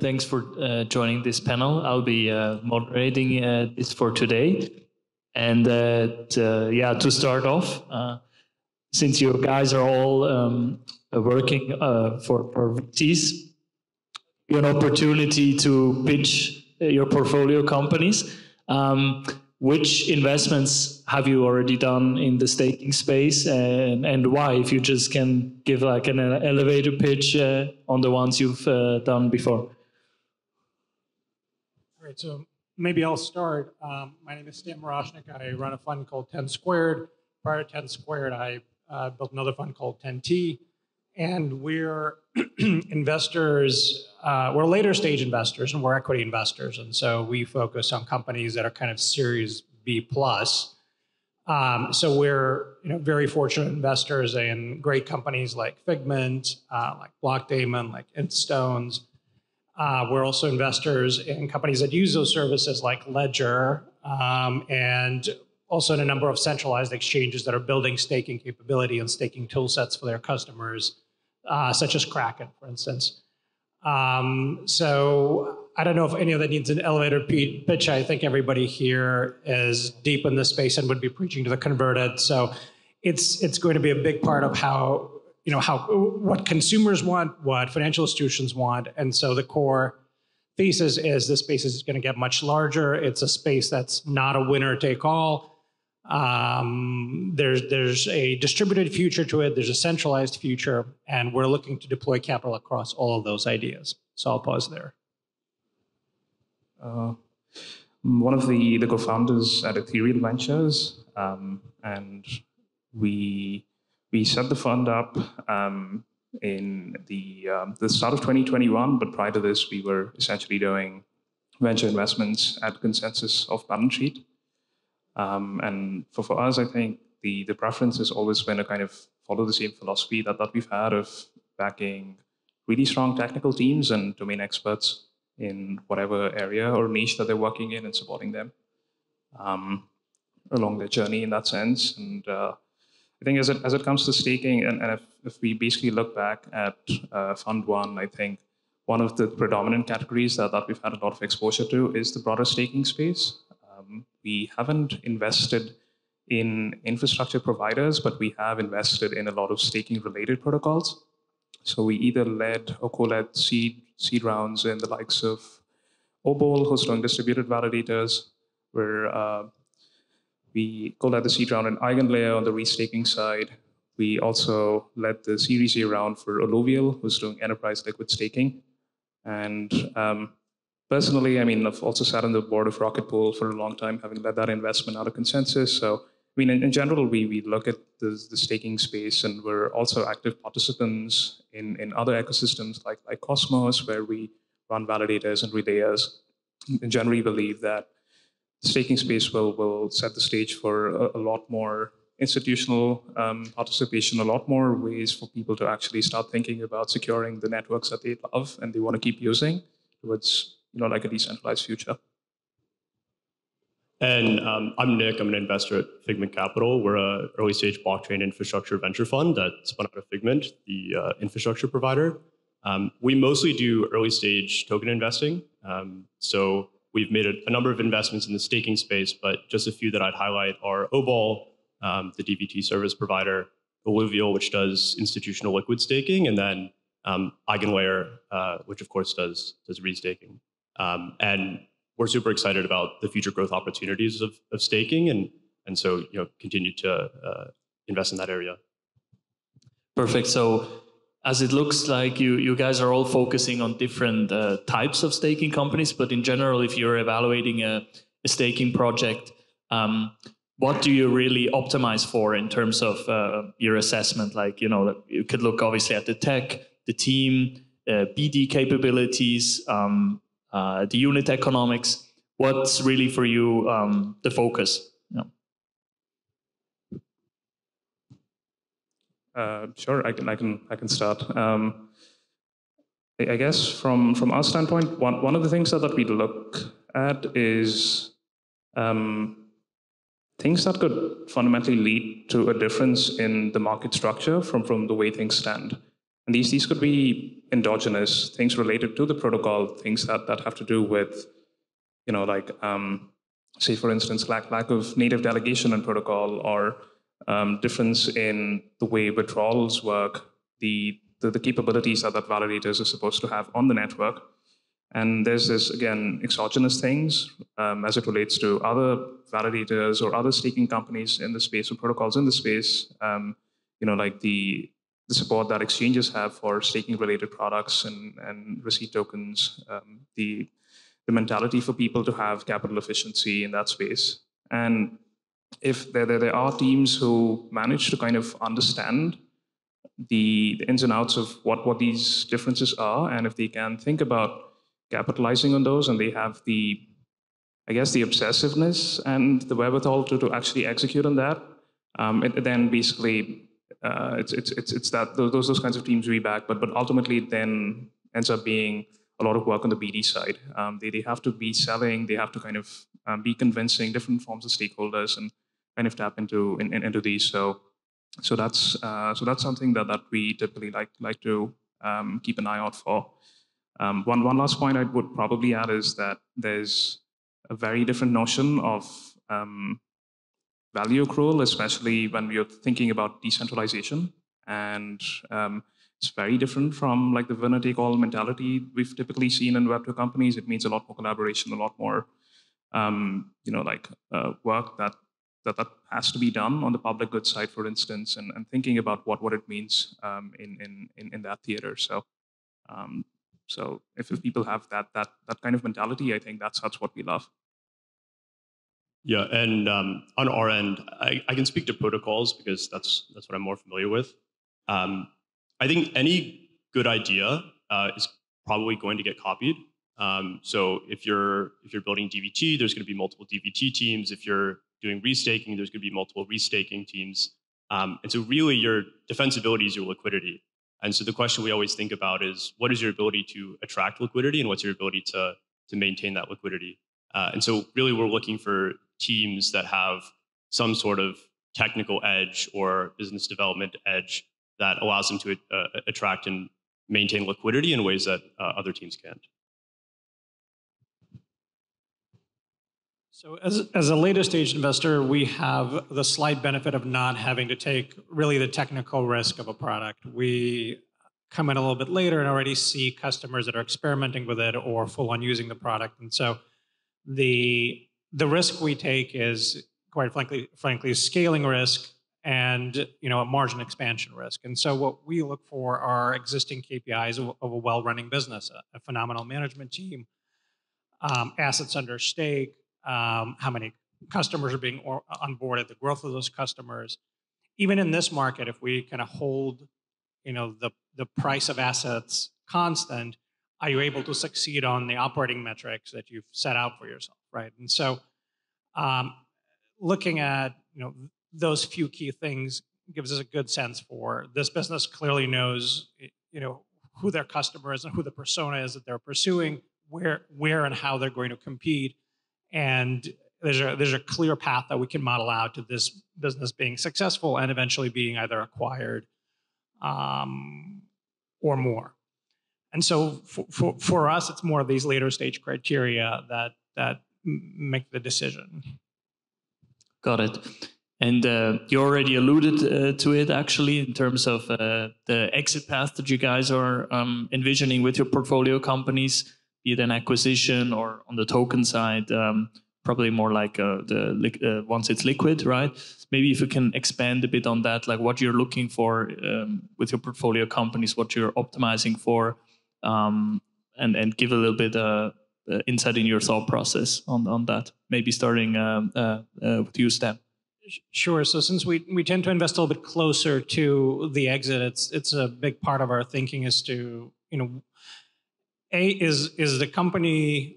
thanks for joining this panel. I'll be moderating this for today. And yeah, to start off, since you guys are all working for VCs, an opportunity to pitch your portfolio companies. Which investments have you already done in the staking space, and why? If you just can give like an elevator pitch on the ones you've done before. All right, so maybe I'll start. My name is Miroshnik. I run a fund called TenSquared. Prior to TenSquared, I built another fund called 10T. And we're investors, we're later stage investors and we're equity investors. And so we focus on companies that are kind of Series B plus. So we're very fortunate investors in great companies like Figment, like Blockdaemon, like Intstones. We're also investors in companies that use those services like Ledger, and also in a number of centralized exchanges that are building staking capability and staking tool sets for their customers, such as Kraken, for instance. So I don't know if any of that needs an elevator pitch. I think everybody here is deep in this space and would be preaching to the converted. So it's going to be a big part of how, what consumers want, what financial institutions want. And so the core thesis is this space is going to get much larger. It's a space that's not a winner take all. There's a distributed future to it. There's a centralized future, and we're looking to deploy capital across all of those ideas. So I'll pause there. One of the co-founders at Ethereal Ventures, and we set the fund up in the start of 2021. But prior to this, we were essentially doing venture investments at consensus of balance sheet. And for us, I think the preference has always been to kind of follow the same philosophy that we've had of backing really strong technical teams and domain experts in whatever area or niche that they're working in and supporting them along their journey in that sense. And I think as it comes to staking, and if we basically look back at Fund 1, I think one of the predominant categories that we've had a lot of exposure to is the broader staking space. We haven't invested in infrastructure providers, but we have invested in a lot of staking-related protocols. So we either led or co-led seed rounds in the likes of Obol, who's doing distributed validators, where we co-led the seed round in EigenLayer on the restaking side. We also led the Series A round for Alluvial, who's doing enterprise liquid staking. And personally, I mean, I've also sat on the board of Rocket Pool for a long time, having led that investment out of consensus. So, I mean, in general, we look at the staking space, and we're also active participants in other ecosystems like Cosmos, where we run validators and relayers. And generally believe that the staking space will set the stage for a lot more institutional participation, a lot more ways for people to actually start thinking about securing the networks that they love and they want to keep using towards like a decentralized future. And I'm Nick. I'm an investor at Figment Capital. We're an early stage blockchain infrastructure venture fund that spun out of Figment, the infrastructure provider. We mostly do early stage token investing. So we've made a number of investments in the staking space, but just a few that I'd highlight are Obol, the DVT service provider, Alluvial, which does institutional liquid staking, and then EigenLayer, which of course does restaking. And we're super excited about the future growth opportunities of staking, and so continue to invest in that area. Perfect. So as it looks like you guys are all focusing on different types of staking companies, but in general, if you're evaluating a staking project, what do you really optimize for in terms of your assessment? Like, you could look obviously at the tech, the team, BD capabilities, the unit economics. What's really for you the focus? Sure, I can start. I guess from our standpoint, one of the things that we look at is things that could fundamentally lead to a difference in the market structure from the way things stand. And these could be endogenous, things related to the protocol, things that have to do with, like, say, for instance, lack of native delegation in protocol, or difference in the way withdrawals work, the capabilities that validators are supposed to have on the network. And there's this, again, exogenous things as it relates to other validators or other staking companies in the space or protocols in the space, like the support that exchanges have for staking related products and receipt tokens, the mentality for people to have capital efficiency in that space. And if there are teams who manage to kind of understand the ins and outs of what these differences are, and if they can think about capitalizing on those, and they have the obsessiveness and the wherewithal to actually execute on that, then basically it's that those kinds of teams we back. But ultimately it then ends up being a lot of work on the BD side. They have to be selling, they have to kind of be convincing different forms of stakeholders and kind of tap into these. So that's something that we typically like to keep an eye out for. One last point I would probably add is that there's a very different notion of value accrual, especially when we are thinking about decentralization. And it's very different from like the winner-take-all mentality we've typically seen in Web2 companies. It means a lot more collaboration, a lot more work that has to be done on the public good side, for instance, and thinking about what it means in that theater. So if people have that kind of mentality, I think that's what we love. Yeah, and on our end, I can speak to protocols because that's what I'm more familiar with. I think any good idea is probably going to get copied. So if you're building DVT, there's going to be multiple DVT teams. If you're doing restaking, there's going to be multiple restaking teams. And so really your defensibility is your liquidity. And so the question we always think about is, what is your ability to attract liquidity, and what's your ability to maintain that liquidity? And so really we're looking for teams that have some sort of technical edge or business development edge that allows them to attract and maintain liquidity in ways that other teams can't. So as a later stage investor, we have the slight benefit of not having to take really the technical risk of a product. We come in a little bit later and already see customers that are experimenting with it or full on using the product. And so the risk we take is, quite frankly, scaling risk and a margin expansion risk. And so what we look for are existing KPIs of a well-running business, a phenomenal management team, assets under stake, how many customers are being onboarded, the growth of those customers. Even in this market, if we kind of hold the price of assets constant, are you able to succeed on the operating metrics that you've set out for yourself, right? And so looking at those few key things gives us a good sense for this business clearly knows who their customer is and who the persona is that they're pursuing, where and how they're going to compete. And there's a clear path that we can model out to this business being successful and eventually being either acquired or more. And so for us, it's more of these later stage criteria that make the decision. Got it. And you already alluded to it, actually, in terms of the exit path that you guys are envisioning with your portfolio companies, be it an acquisition or on the token side, probably more like once it's liquid, right? Maybe if you can expand a bit on that, like what you're looking for with your portfolio companies, what you're optimizing for, and give a little bit insight in your thought process on that. Maybe starting with you, Stan. Sure. So since we tend to invest a little bit closer to the exit, it's a big part of our thinking is to, is the company,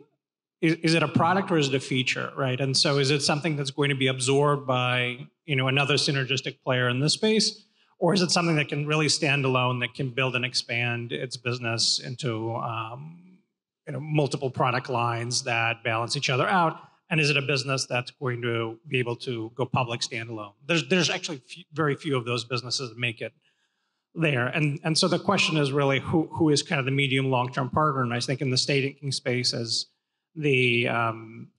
is it a product or is it a feature, right? And so is it something that's going to be absorbed by, another synergistic player in this space? Or is it something that can really stand alone, that can build and expand its business into multiple product lines that balance each other out? And is it a business that's going to be able to go public standalone? There's actually very few of those businesses that make it there. And so the question is really who is kind of the medium long-term partner. And I think in the staking space, as the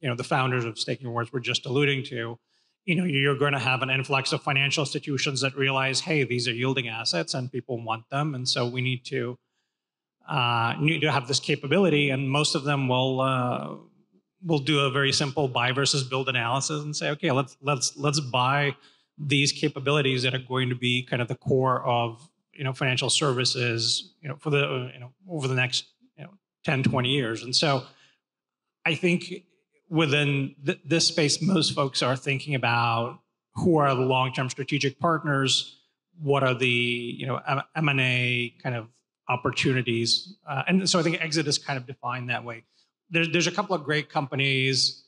the founders of staking rewards were just alluding to, you're going to have an influx of financial institutions that realize, hey, these are yielding assets and people want them, and so we need to have this capability. And most of them will do a very simple buy versus build analysis and say, okay, let's buy these capabilities that are going to be kind of the core of financial services for the over the next 10, 20 years. And so I think within this space, most folks are thinking about who are the long-term strategic partners, what are the M&A kind of opportunities, and so I think exit is kind of defined that way. There's a couple of great companies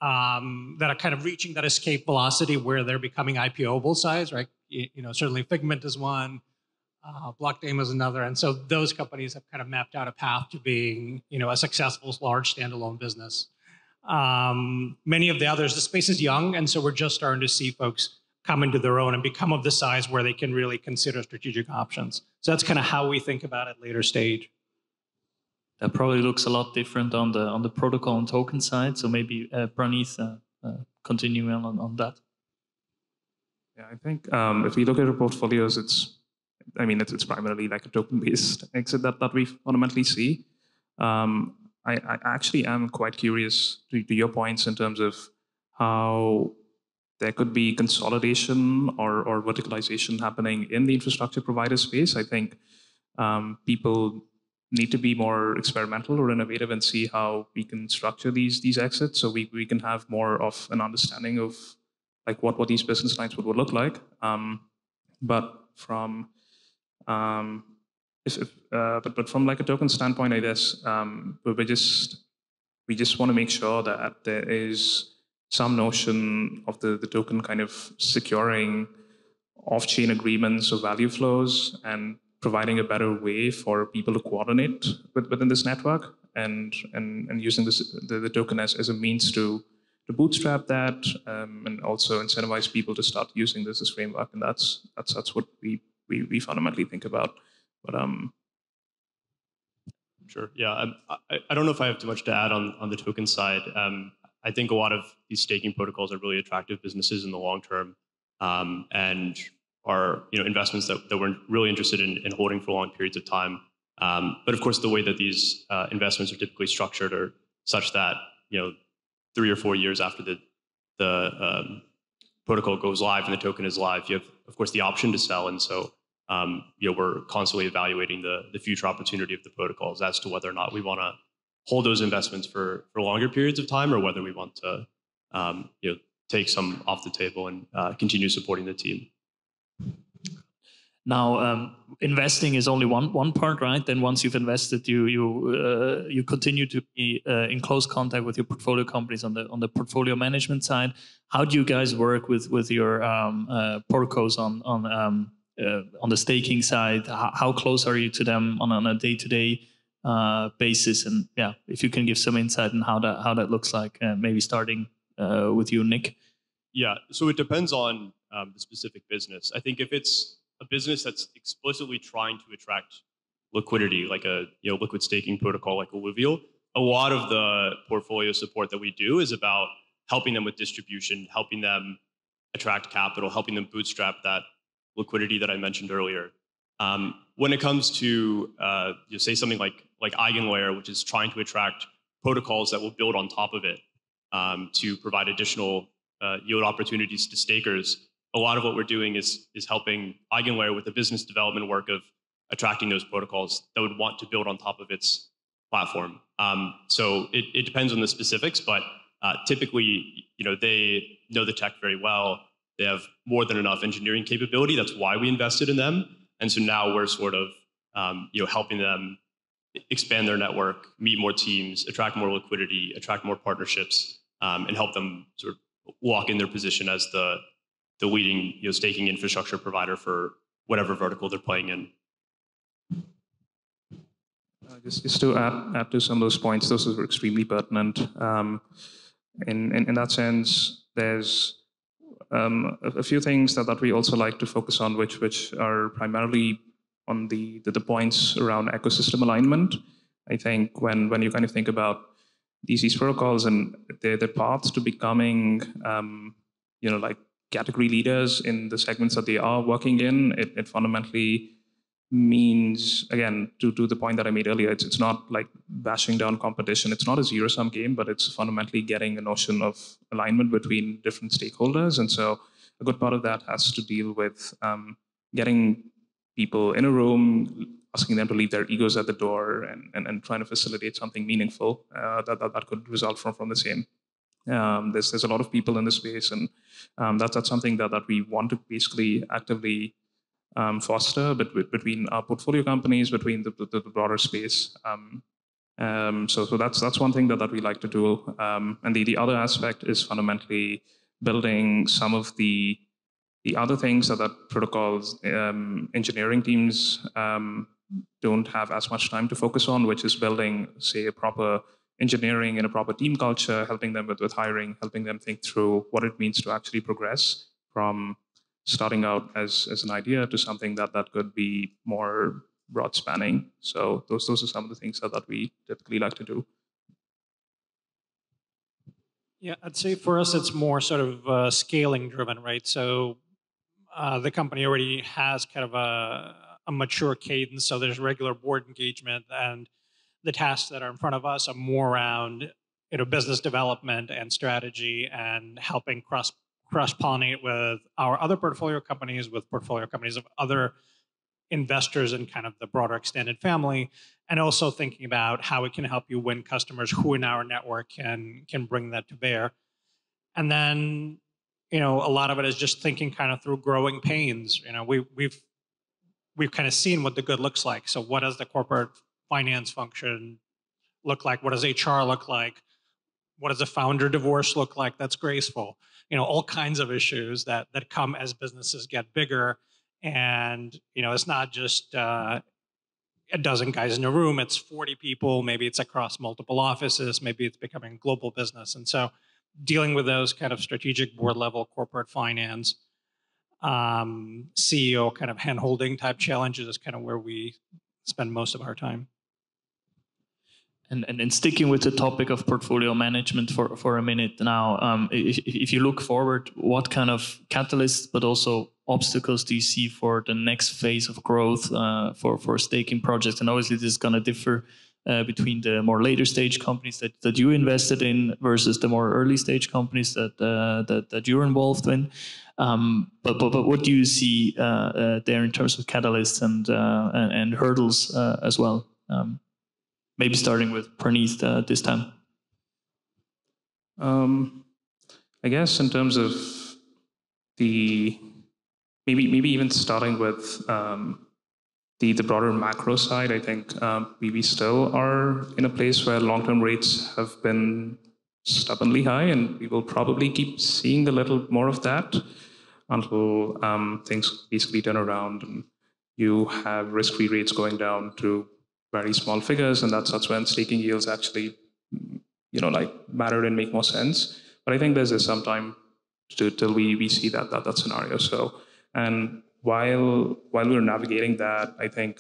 that are kind of reaching that escape velocity where they're becoming IPO-able size, right? Certainly Figment is one, Blockdame is another, and so those companies have kind of mapped out a path to being a successful large standalone business. Many of the others, the space is young, and so we're just starting to see folks come into their own and become of the size where they can really consider strategic options. So that's kind of how we think about it later stage. That probably looks a lot different on the protocol and token side. So maybe Praneeth, continuing on that. Yeah, I think if we look at our portfolios, it's primarily like a token-based exit that we fundamentally see. I actually am quite curious to your points in terms of how there could be consolidation or verticalization happening in the infrastructure provider space. I think people need to be more experimental or innovative and see how we can structure these exits so we can have more of an understanding of like what these business lines would look like. But from but from like a token standpoint, I guess we just want to make sure that there is some notion of the token kind of securing off-chain agreements or value flows and providing a better way for people to coordinate within this network and using the token as a means to bootstrap that and also incentivize people to start using this as framework. And that's what we fundamentally think about. But Sure. Yeah. I don't know if I have too much to add on the token side. I think a lot of these staking protocols are really attractive businesses in the long term, and are investments that we're really interested in holding for long periods of time. But of course, the way that these investments are typically structured are such that 3 or 4 years after the protocol goes live and the token is live, you have of course the option to sell, and so we're constantly evaluating the future opportunity of the protocols as to whether or not we want to hold those investments for longer periods of time, or whether we want to take some off the table and continue supporting the team. Now, investing is only one part, right? Then once you've invested, you continue to be in close contact with your portfolio companies on the portfolio management side. How do you guys work with your protocols on the staking side? How close are you to them on a day-to-day basis? And yeah, if you can give some insight on how that looks like, maybe starting with you, Nick. Yeah, so it depends on the specific business. I think if it's a business that's explicitly trying to attract liquidity, like a liquid staking protocol like Alluvial, a lot of the portfolio support that we do is about helping them with distribution, helping them attract capital, helping them bootstrap that liquidity that I mentioned earlier. When it comes to say something like Eigenlayer, which is trying to attract protocols that will build on top of it to provide additional yield opportunities to stakers, a lot of what we're doing is helping Eigenlayer with the business development work of attracting those protocols that would want to build on top of its platform. So it depends on the specifics, but typically, they know the tech very well. They have more than enough engineering capability. That's why we invested in them. And so now we're sort of helping them expand their network, meet more teams, attract more liquidity, attract more partnerships, and help them sort of lock in their position as the leading staking infrastructure provider for whatever vertical they're playing in. Just to add to some of those points, those are extremely pertinent. In that sense, there's a few things that we also like to focus on, which are primarily the points around ecosystem alignment. I think when you kind of think about these protocols and their paths to becoming, like category leaders in the segments that they are working in, it fundamentally means, again, to the point that I made earlier, it's not like bashing down competition. It's not a zero-sum game, but it's fundamentally getting a notion of alignment between different stakeholders. And so a good part of that has to deal with getting people in a room, asking them to leave their egos at the door, and trying to facilitate something meaningful that could result from the same. There's a lot of people in the space, and that's something that we want to basically actively foster between our portfolio companies, between the broader space. So that's one thing that we like to do. And the other aspect is fundamentally building some of the other things that protocols engineering teams don't have as much time to focus on, which is building, say, a proper engineering and a proper team culture, helping them with hiring, helping them think through what it means to actually progress from starting out as an idea to something that could be more broad spanning. So those are some of the things that we typically like to do. Yeah, I'd say for us, it's more sort of scaling driven, right? So the company already has kind of a mature cadence. So there's regular board engagement, and the tasks that are in front of us are more around business development and strategy and helping cross-pollinate with our other portfolio companies, with portfolio companies of other investors in kind of the broader extended family, and also thinking about how it can help you win customers who in our network can bring that to bear. And then, a lot of it is just thinking kind of through growing pains. We've kind of seen what the good looks like. So what does the corporate finance function look like? What does HR look like? What does a founder divorce look like that's graceful? All kinds of issues that come as businesses get bigger. And, it's not just a dozen guys in a room, it's 40 people, maybe it's across multiple offices, maybe it's becoming a global business. And so dealing with those kind of strategic board level corporate finance, CEO kind of hand-holding type challenges is kind of where we spend most of our time. And sticking with the topic of portfolio management for a minute now, if you look forward, what kind of catalysts, but also obstacles do you see for the next phase of growth for staking projects? And obviously this is going to differ between the more later stage companies that you invested in versus the more early stage companies that you're involved in. But what do you see there in terms of catalysts and hurdles as well? Maybe starting with Praneeth this time. I guess in terms of maybe even starting with the broader macro side, I think we still are in a place where long-term rates have been stubbornly high, and we will probably keep seeing a little more of that until things basically turn around and you have risk-free rates going down to very small figures, and that's when staking yields actually, matter and make more sense. But I think there's some time till we see that scenario. So, and while we're navigating that, I think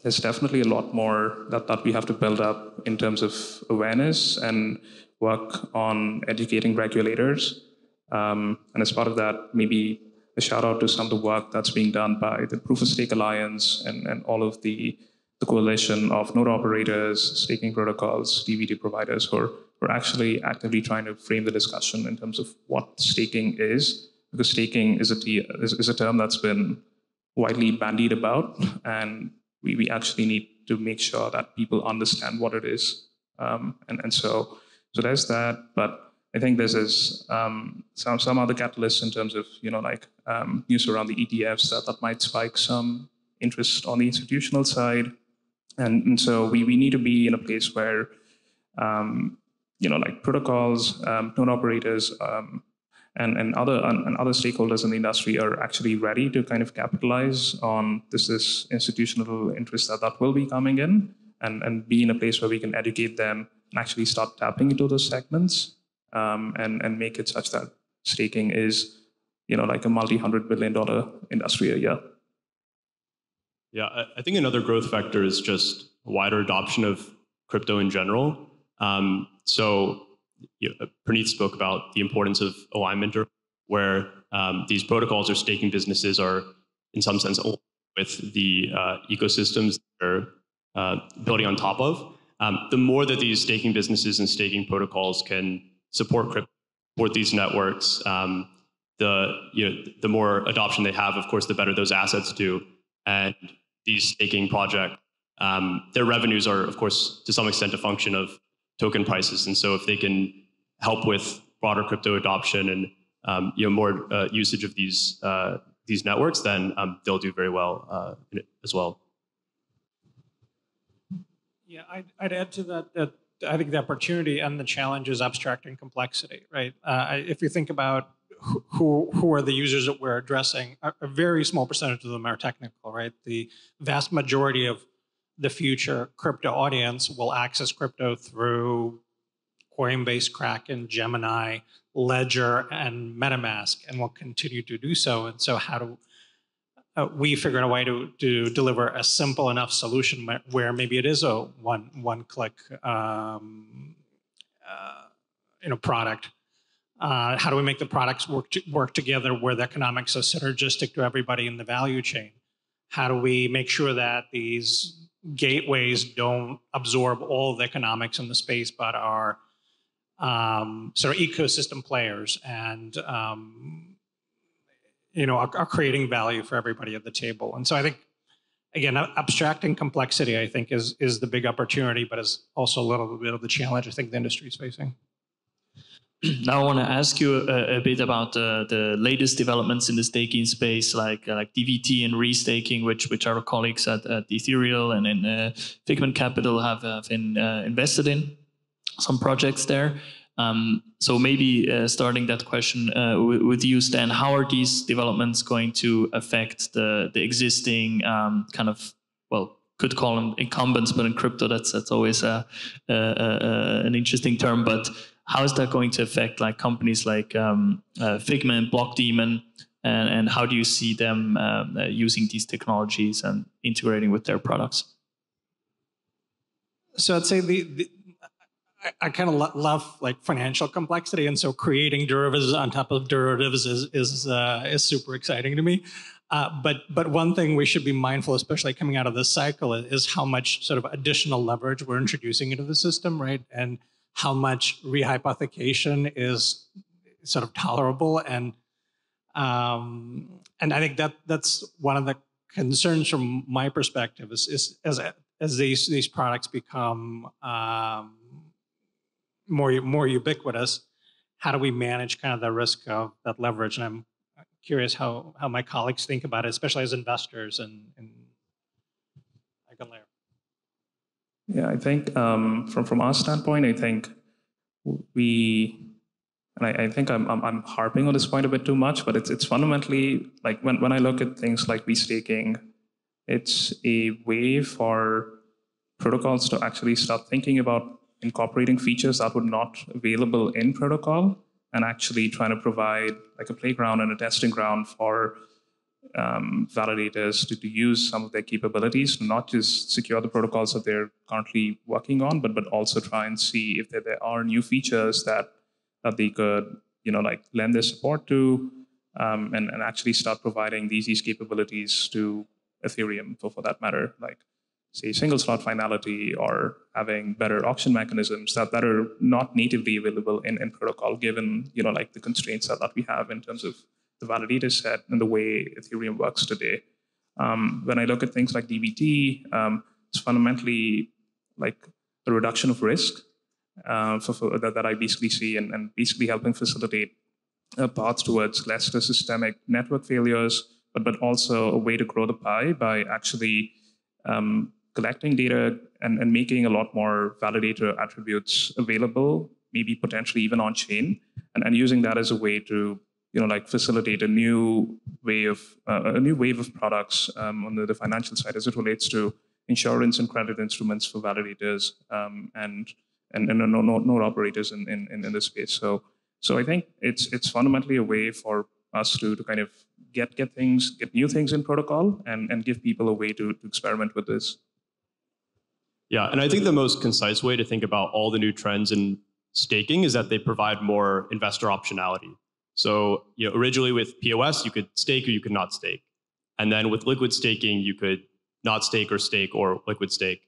there's definitely a lot more that we have to build up in terms of awareness and work on educating regulators. And as part of that, maybe a shout out to some of the work that's being done by the Proof of Stake Alliance and all of the coalition of node operators, staking protocols, DVD providers who are actually actively trying to frame the discussion in terms of what staking is, because staking is a term that's been widely bandied about, and we actually need to make sure that people understand what it is. And so there's that, but I think there's some other catalysts in terms of news around the ETFs that might spike some interest on the institutional side. And so we need to be in a place where, protocols, node operators, and other stakeholders in the industry are actually ready to kind of capitalize on this institutional interest that will be coming in, and be in a place where we can educate them and actually start tapping into those segments, and make it such that staking is, a multi-$100 billion industry a year. Yeah, I think another growth factor is just wider adoption of crypto in general. Praneeth spoke about the importance of alignment, where these protocols or staking businesses are, in some sense, with the ecosystems they're building on top of. The more that these staking businesses and staking protocols can support crypto, support these networks, the more adoption they have, of course, the better those assets do. And these staking projects, their revenues are, of course, to some extent a function of token prices. And so if they can help with broader crypto adoption and more usage of these networks, then they'll do very well as well. Yeah, I'd add to that I think the opportunity and the challenge is abstracting complexity, right? If you think about who are the users that we're addressing, a very small percentage of them are technical, right? The vast majority of the future crypto audience will access crypto through Coinbase, Kraken, Gemini, Ledger, and MetaMask, and will continue to do so. And so how do we figure out a way to deliver a simple enough solution where maybe it is a one-click product? How do we make the products work together where the economics are synergistic to everybody in the value chain? How do we make sure that these gateways don't absorb all the economics in the space, but are sort of ecosystem players and are creating value for everybody at the table? And so I think, again, abstracting complexity, I think, is the big opportunity, but is also a little bit of the challenge I think the industry is facing. Now I want to ask you a bit about the latest developments in the staking space, like DVT and restaking, which our colleagues at Ethereal and in Figment Capital have invested in some projects there. So maybe starting that question with you, Stan, how are these developments going to affect the existing kind of, well, could call them incumbents, but in crypto that's always an interesting term. But how is that going to affect like companies like Figment, Blockdaemon, and how do you see them using these technologies and integrating with their products? So I'd say I kind of love like financial complexity, and so creating derivatives on top of derivatives is super exciting to me. But one thing we should be mindful, especially coming out of this cycle, is how much sort of additional leverage we're introducing into the system, right? And how much rehypothecation is sort of tolerable, and I think that's one of the concerns from my perspective is as these products become more ubiquitous, how do we manage kind of the risk of that leverage? And I'm curious how my colleagues think about it, especially as investors and Icon layer. Yeah, I think from our standpoint, I think I think I'm harping on this point a bit too much, but it's fundamentally like when I look at things like restaking, it's a way for protocols to actually start thinking about incorporating features that were not available in protocol and actually trying to provide like a playground and a testing ground for validators to use some of their capabilities, not just secure the protocols that they're currently working on, but also try and see if there are new features that they could, like lend their support to, and actually start providing these capabilities to Ethereum for that matter, like say single slot finality or having better auction mechanisms that are not natively available in protocol, given like the constraints that we have in terms of the validator set and the way Ethereum works today. When I look at things like DVT, it's fundamentally like a reduction of risk that I basically see and basically helping facilitate paths towards less systemic network failures, but also a way to grow the pie by actually collecting data and making a lot more validator attributes available, maybe potentially even on chain, and using that as a way to like facilitate a new wave of products on the financial side as it relates to insurance and credit instruments for validators and node operators in this space. So I think it's fundamentally a way for us to kind of get new things in protocol and give people a way to experiment with this. Yeah, and I think the most concise way to think about all the new trends in staking is that they provide more investor optionality. So, originally with POS, you could stake or you could not stake. And then with liquid staking, you could not stake or liquid stake.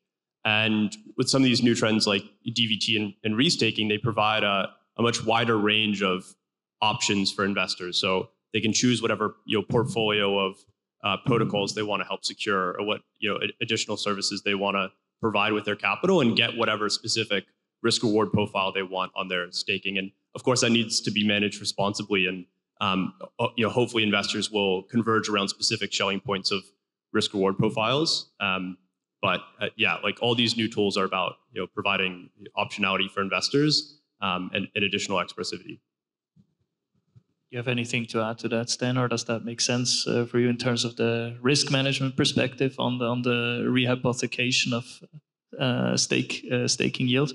And with some of these new trends like DVT and restaking, they provide a much wider range of options for investors. So they can choose whatever portfolio of protocols they want to help secure, or what additional services they want to provide with their capital, and get whatever specific risk reward profile they want on their staking. And of course, that needs to be managed responsibly. And hopefully, investors will converge around specific showing points of risk reward profiles. But like all these new tools are about providing optionality for investors and additional expressivity. You have anything to add to that, Stan, or does that make sense for you in terms of the risk management perspective on the rehypothecation of staking yield?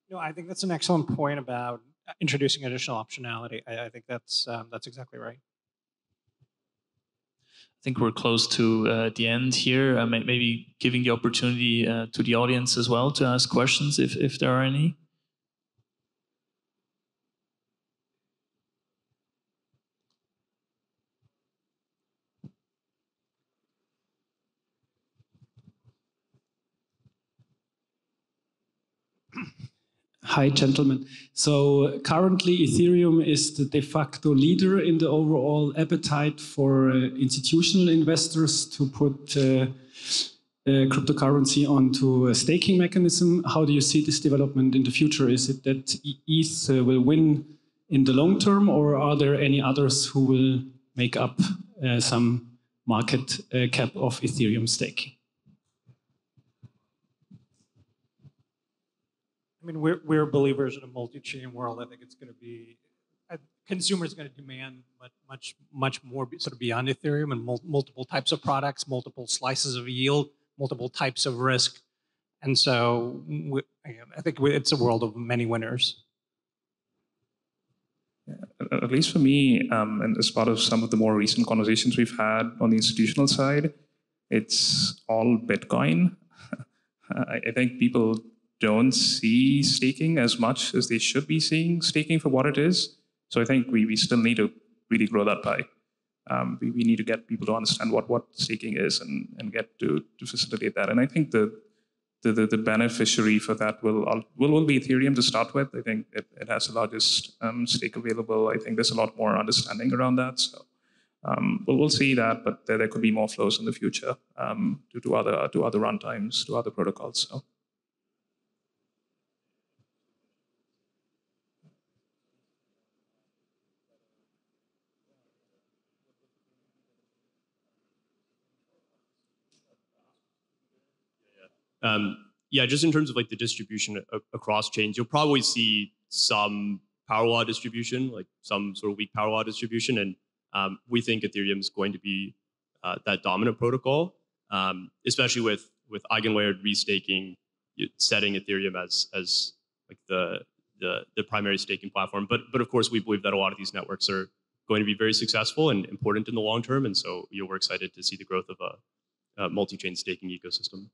No, I think that's an excellent point about introducing additional optionality. I think that's exactly right. I think we're close to the end here. Maybe giving the opportunity to the audience as well to ask questions if there are any. Hi, gentlemen. So currently, Ethereum is the de facto leader in the overall appetite for institutional investors to put cryptocurrency onto a staking mechanism. How do you see this development in the future? Is it that ETH will win in the long term, or are there any others who will make up some market cap of Ethereum staking? I mean, we're believers in a multi-chain world. I think it's going to be, consumers going to demand much more sort of beyond Ethereum, and multiple types of products, multiple slices of yield, multiple types of risk. And so I think it's a world of many winners. At least for me, and as part of some of the more recent conversations we've had on the institutional side, it's all Bitcoin. I think people don't see staking as much as they should be seeing staking for what it is. So I think we still need to really grow that pie. We need to get people to understand what staking is and get to facilitate that. And I think the beneficiary for that will be Ethereum to start with. I think it has the largest stake available. I think there's a lot more understanding around that. So we'll see that, but there could be more flows in the future to other runtimes, to other protocols. So. Just in terms of like the distribution across chains, you'll probably see some power law distribution, like some sort of weak power law distribution. And we think Ethereum is going to be that dominant protocol, especially with eigenlayered restaking, setting Ethereum as like the primary staking platform. But of course, we believe that a lot of these networks are going to be very successful and important in the long term. And so we're excited to see the growth of a multi-chain staking ecosystem.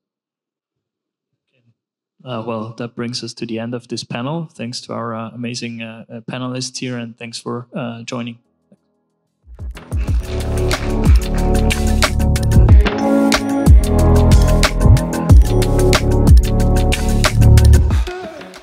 Well, that brings us to the end of this panel. Thanks to our amazing panelists here, and thanks for joining.